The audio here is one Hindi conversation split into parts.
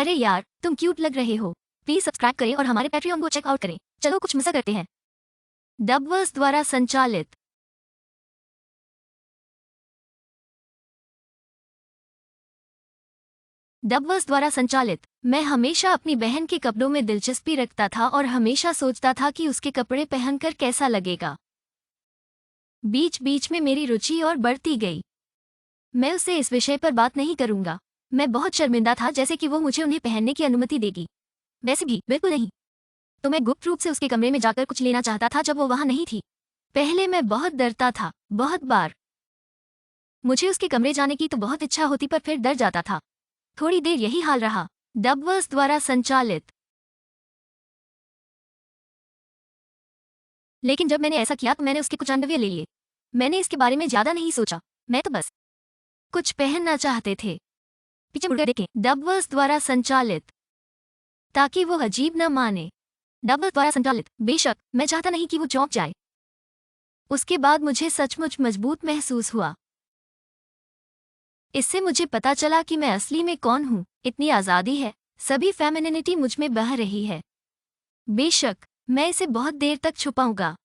अरे यार, तुम क्यूट लग रहे हो। प्लीज सब्सक्राइब करें और हमारे पैट्रियन को चेकआउट करें। चलो कुछ मजा करते हैं। डबवर्स द्वारा संचालित। डबवर्स द्वारा संचालित। मैं हमेशा अपनी बहन के कपड़ों में दिलचस्पी रखता था और हमेशा सोचता था कि उसके कपड़े पहनकर कैसा लगेगा। बीच बीच में मेरी रुचि और बढ़ती गई। मैं उससे इस विषय पर बात नहीं करूंगा। मैं बहुत शर्मिंदा था, जैसे कि वो मुझे उन्हें पहनने की अनुमति देगी। वैसे भी बिल्कुल नहीं। तो मैं गुप्त रूप से उसके कमरे में जाकर कुछ लेना चाहता था जब वो वहां नहीं थी। पहले मैं बहुत डरता था, बहुत बार मुझे उसके कमरे जाने की तो बहुत इच्छा होती, पर फिर डर जाता था। थोड़ी देर यही हाल रहा। डबवर्स द्वारा संचालित। लेकिन जब मैंने ऐसा किया तो मैंने उसके कुछ अंडरवियर ले लिए। मैंने इसके बारे में ज्यादा नहीं सोचा। मैं तो बस कुछ पहनना चाहते थे। पीछे मुड़कर देखें। डबवर्स द्वारा संचालित। ताकि वो अजीब न माने। डबवर्स द्वारा संचालित। बेशक मैं चाहता नहीं कि वो चौंक जाए। उसके बाद मुझे सचमुच मजबूत महसूस हुआ। इससे मुझे पता चला कि मैं असली में कौन हूँ। इतनी आज़ादी है। सभी फेमिनिनिटी मुझ में बह रही है। बेशक मैं इसे बहुत देर तक छुपाऊंगा।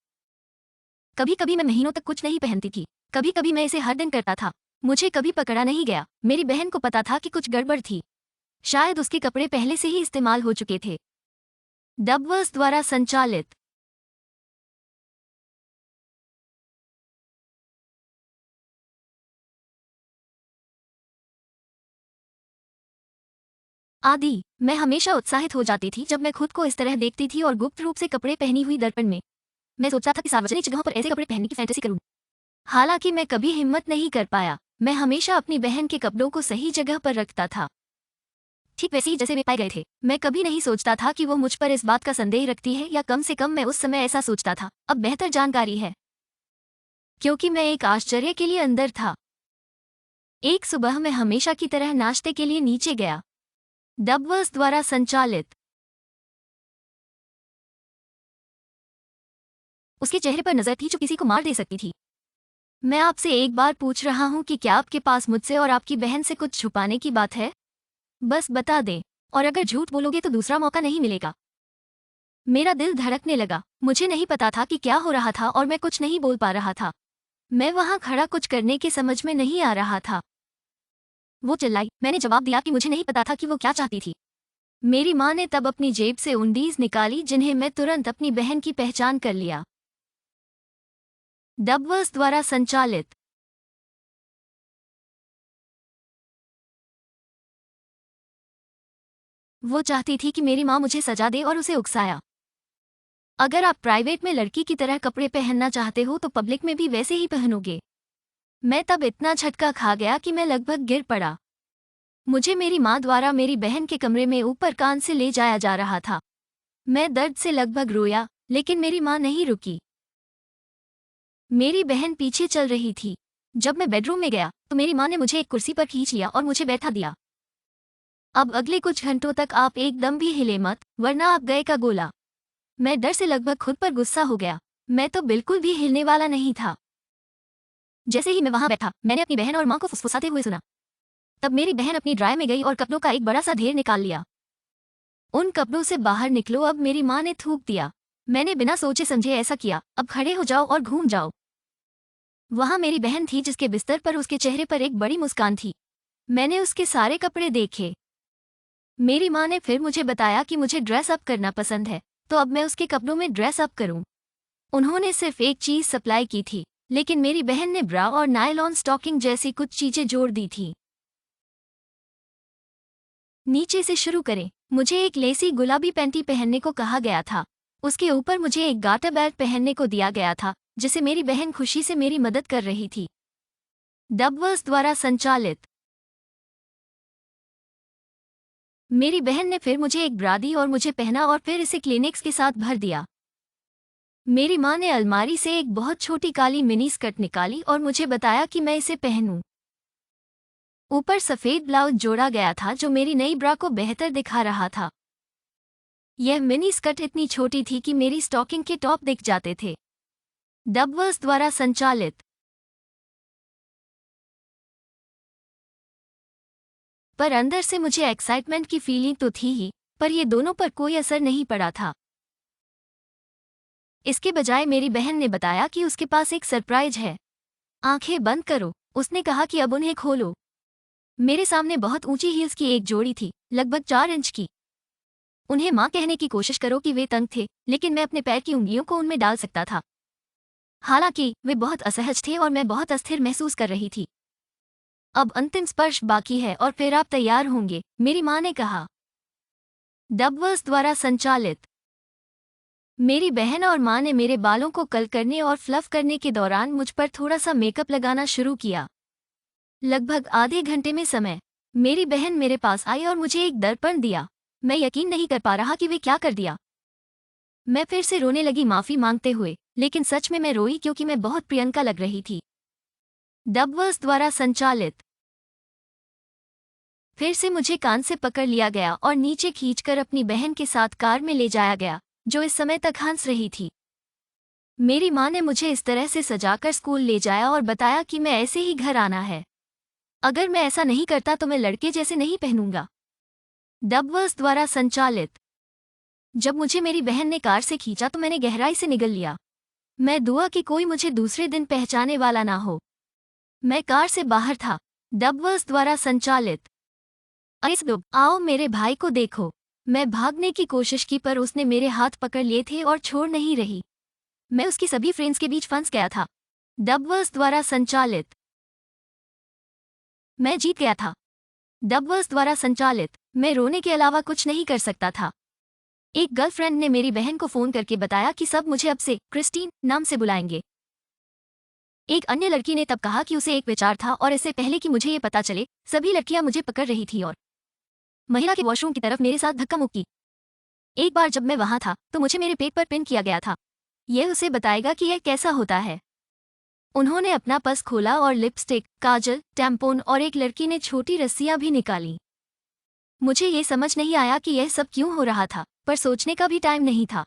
कभी कभी मैं महीनों तक कुछ नहीं पहनती थी। कभी कभी मैं इसे हर दिन करता था। मुझे कभी पकड़ा नहीं गया। मेरी बहन को पता था कि कुछ गड़बड़ थी। शायद उसके कपड़े पहले से ही इस्तेमाल हो चुके थे। डबवर्स द्वारा संचालित। आदि। मैं हमेशा उत्साहित हो जाती थी जब मैं खुद को इस तरह देखती थी और गुप्त रूप से कपड़े पहनी हुई दर्पण में। मैं सोचता था कि सार्वजनिक जगहों पर ऐसे कपड़े पहनने की फैंटेसी करूं। हालांकि मैं कभी हिम्मत नहीं कर पाया। मैं हमेशा अपनी बहन के कपड़ों को सही जगह पर रखता था, ठीक वैसे ही जैसे वे पाए गए थे। मैं कभी नहीं सोचता था कि वो मुझ पर इस बात का संदेह रखती है, या कम से कम मैं उस समय ऐसा सोचता था। अब बेहतर जानकारी है, क्योंकि मैं एक आश्चर्य के लिए अंदर था। एक सुबह मैं हमेशा की तरह नाश्ते के लिए नीचे गया। डबवर्स द्वारा संचालित। उसके चेहरे पर नजर थी जो किसी को मार दे सकती थी। मैं आपसे एक बार पूछ रहा हूं कि क्या आपके पास मुझसे और आपकी बहन से कुछ छुपाने की बात है? बस बता दें, और अगर झूठ बोलोगे तो दूसरा मौका नहीं मिलेगा। मेरा दिल धड़कने लगा। मुझे नहीं पता था कि क्या हो रहा था और मैं कुछ नहीं बोल पा रहा था। मैं वहां खड़ा कुछ करने के समझ में नहीं आ रहा था। वो चिल्लाई। मैंने जवाब दिया कि मुझे नहीं पता था कि वो क्या चाहती थी। मेरी माँ ने तब अपनी जेब से उंडीज निकाली, जिन्हें मैं तुरंत अपनी बहन की पहचान कर लिया। डबवर्स द्वारा संचालित। वो चाहती थी कि मेरी माँ मुझे सजा दे और उसे उकसाया। अगर आप प्राइवेट में लड़की की तरह कपड़े पहनना चाहते हो तो पब्लिक में भी वैसे ही पहनोगे। मैं तब इतना झटका खा गया कि मैं लगभग गिर पड़ा। मुझे मेरी माँ द्वारा मेरी बहन के कमरे में ऊपर कान से ले जाया जा रहा था। मैं दर्द से लगभग रोया, लेकिन मेरी माँ नहीं रुकी। मेरी बहन पीछे चल रही थी। जब मैं बेडरूम में गया तो मेरी माँ ने मुझे एक कुर्सी पर खींच लिया और मुझे बैठा दिया। अब अगले कुछ घंटों तक आप एकदम भी हिले मत, वरना आप गए का गोला। मैं डर से लगभग खुद पर गुस्सा हो गया। मैं तो बिल्कुल भी हिलने वाला नहीं था। जैसे ही मैं वहां बैठा, मैंने अपनी बहन और माँ को फुसफुसाते हुए सुना। तब मेरी बहन अपनी ड्रायर में गई और कपड़ों का एक बड़ा सा ढेर निकाल लिया। उन कपड़ों से बाहर निकलो, अब मेरी माँ ने थूक दिया। मैंने बिना सोचे समझे ऐसा किया। अब खड़े हो जाओ और घूम जाओ। वहां मेरी बहन थी, जिसके बिस्तर पर उसके चेहरे पर एक बड़ी मुस्कान थी। मैंने उसके सारे कपड़े देखे। मेरी माँ ने फिर मुझे बताया कि मुझे ड्रेस अप करना पसंद है, तो अब मैं उसके कपड़ों में ड्रेस अप करूं। उन्होंने सिर्फ एक चीज सप्लाई की थी, लेकिन मेरी बहन ने ब्रा और नायलॉन स्टॉकिंग जैसी कुछ चीजें जोड़ दी थी। नीचे से शुरू करें। मुझे एक लेसी गुलाबी पैंटी पहनने को कहा गया था। उसके ऊपर मुझे एक गाटर बेल्ट पहनने को दिया गया था, जिसे मेरी बहन खुशी से मेरी मदद कर रही थी। डबवर्स द्वारा संचालित। मेरी बहन ने फिर मुझे एक ब्रा दी और मुझे पहना और फिर इसे क्लिनिक्स के साथ भर दिया। मेरी माँ ने अलमारी से एक बहुत छोटी काली मिनी स्कर्ट निकाली और मुझे बताया कि मैं इसे पहनूं। ऊपर सफेद ब्लाउज जोड़ा गया था, जो मेरी नई ब्रा को बेहतर दिखा रहा था। यह मिनी स्कर्ट इतनी छोटी थी कि मेरी स्टॉकिंग के टॉप दिख जाते थे। डबवर्स द्वारा संचालित। पर अंदर से मुझे एक्साइटमेंट की फीलिंग तो थी ही, पर ये दोनों पर कोई असर नहीं पड़ा था। इसके बजाय मेरी बहन ने बताया कि उसके पास एक सरप्राइज है। आंखें बंद करो, उसने कहा कि अब उन्हें खोलो। मेरे सामने बहुत ऊंची हील्स की एक जोड़ी थी, लगभग 4 इंच की। उन्हें माँ कहने की कोशिश करो कि वे तंग थे, लेकिन मैं अपने पैर की उंगलियों को उनमें डाल सकता था। हालांकि वे बहुत असहज थे और मैं बहुत अस्थिर महसूस कर रही थी। अब अंतिम स्पर्श बाकी है और फिर आप तैयार होंगे, मेरी माँ ने कहा। डबवर्स द्वारा संचालित। मेरी बहन और माँ ने मेरे बालों को कर्ल करने और फ्लफ करने के दौरान मुझ पर थोड़ा सा मेकअप लगाना शुरू किया। लगभग आधे घंटे में समय। मेरी बहन मेरे पास आई और मुझे एक दर्पण दिया। मैं यकीन नहीं कर पा रहा कि वे क्या कर दिया। मैं फिर से रोने लगी माफी मांगते हुए, लेकिन सच में मैं रोई क्योंकि मैं बहुत प्रियंका लग रही थी। डबवर्स द्वारा संचालित। फिर से मुझे कान से पकड़ लिया गया और नीचे खींचकर अपनी बहन के साथ कार में ले जाया गया, जो इस समय तक हंस रही थी। मेरी माँ ने मुझे इस तरह से सजाकर स्कूल ले जाया और बताया कि मैं ऐसे ही घर आना है। अगर मैं ऐसा नहीं करता तो मैं लड़के जैसे नहीं पहनूंगा। डबवर्स द्वारा संचालित। जब मुझे मेरी बहन ने कार से खींचा तो मैंने गहराई से निगल लिया। मैं दुआ कि कोई मुझे दूसरे दिन पहचाने वाला ना हो। मैं कार से बाहर था। डबवर्स द्वारा संचालित। अरे आओ मेरे भाई को देखो। मैं भागने की कोशिश की पर उसने मेरे हाथ पकड़ लिए थे और छोड़ नहीं रही। मैं उसकी सभी फ्रेंड्स के बीच फंस गया था। डबवर्स द्वारा संचालित। मैं जीत गया था। डबवर्स द्वारा संचालित। मैं रोने के अलावा कुछ नहीं कर सकता था। एक गर्लफ्रेंड ने मेरी बहन को फोन करके बताया कि सब मुझे अब से क्रिस्टीन नाम से बुलाएंगे। एक अन्य लड़की ने तब कहा कि उसे एक विचार था और इससे पहले कि मुझे ये पता चले, सभी लड़कियां मुझे पकड़ रही थी और महिला के वॉशरूम की तरफ मेरे साथ धक्का मुक्की। एक बार जब मैं वहां था तो मुझे मेरे पेट पर पिन किया गया था। यह उसे बताएगा कि यह कैसा होता है। उन्होंने अपना पर्स खोला और लिपस्टिक, काजल, टैम्पोन और एक लड़की ने छोटी रस्सियां भी निकाली। मुझे ये समझ नहीं आया कि यह सब क्यों हो रहा था, पर सोचने का भी टाइम नहीं था।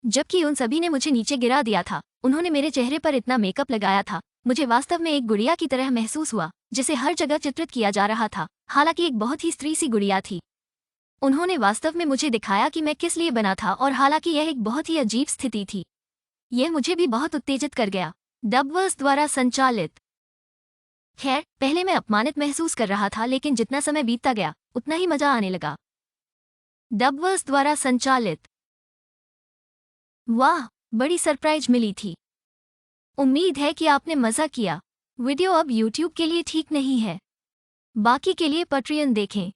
जबकि उन सभी ने मुझे नीचे गिरा दिया था। उन्होंने मेरे चेहरे पर इतना मेकअप लगाया था, मुझे वास्तव में एक गुड़िया की तरह महसूस हुआ, जिसे हर जगह चित्रित किया जा रहा था, हालांकि एक बहुत ही स्त्री सी गुड़िया थी। उन्होंने वास्तव में मुझे दिखाया कि मैं किस लिए बना था और हालांकि यह एक बहुत ही अजीब स्थिति थी, यह मुझे भी बहुत उत्तेजित कर गया। डबवर्स द्वारा संचालित। खैर, पहले मैं अपमानित महसूस कर रहा था, लेकिन जितना समय बीतता गया उतना ही मजा आने लगा। डबवर्स द्वारा संचालित। वाह, बड़ी सरप्राइज मिली थी। उम्मीद है कि आपने मजा किया। वीडियो अब YouTube के लिए ठीक नहीं है, बाकी के लिए पैट्रियन देखें।